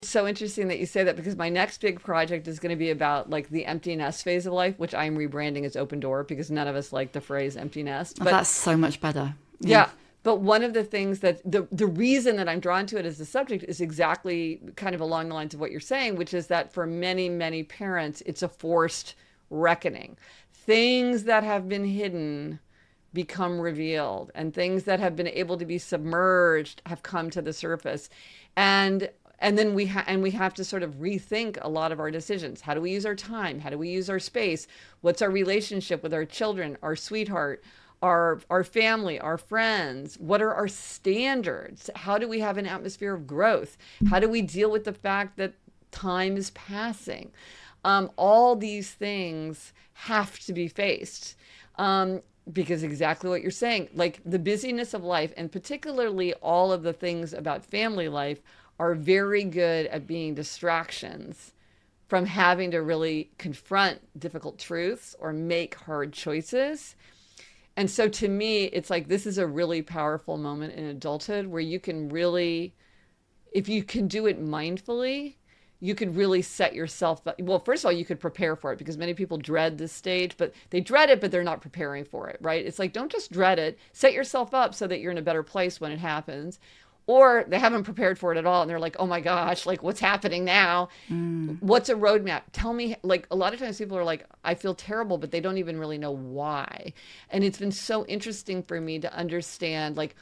so interesting that you say that, because my next big project is going to be about like the empty nest phase of life, which I'm rebranding as open door because none of us like the phrase empty nest. Oh, But that's so much better. Yeah. yeah, but one of the things that the reason that I'm drawn to it as a subject is exactly kind of along the lines of what you're saying, which is that for many, many parents, it's a forced reckoning. Things that have been hidden become revealed, and things that have been able to be submerged have come to the surface. And then we have to sort of rethink a lot of our decisions. How do we use our time? How do we use our space? What's our relationship with our children, our sweetheart, our family, our friends? What are our standards? How do we have an atmosphere of growth? How do we deal with the fact that time is passing? All these things have to be faced. Because exactly what you're saying, like the busyness of life, and particularly all of the things about family life, are very good at being distractions from having to really confront difficult truths or make hard choices. And so to me, it's like this is a really powerful moment in adulthood where you can really, if you can do it mindfully, you could really set yourself up. Well, first of all, you could prepare for it, because many people dread this stage, but they dread it, but they're not preparing for it, right? It's like, don't just dread it, set yourself up so that you're in a better place when it happens. Or they haven't prepared for it at all, and they're like, oh my gosh, like what's happening now? What's a roadmap? Tell me. Like a lot of times people are like, I feel terrible, but they don't even really know why. And it's been so interesting for me to understand, like,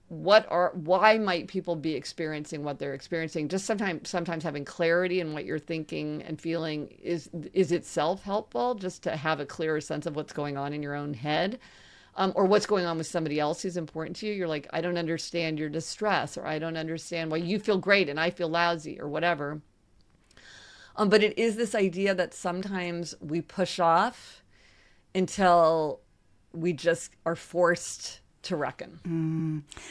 why might people be experiencing what they're experiencing? Just sometimes having clarity in what you're thinking and feeling is itself helpful, just to have a clearer sense of what's going on in your own head. Or what's going on with somebody else who's important to you. You're like, I don't understand your distress, or I don't understand why you feel great and I feel lousy, or whatever. But it is this idea that sometimes we push off until we just are forced to reckon.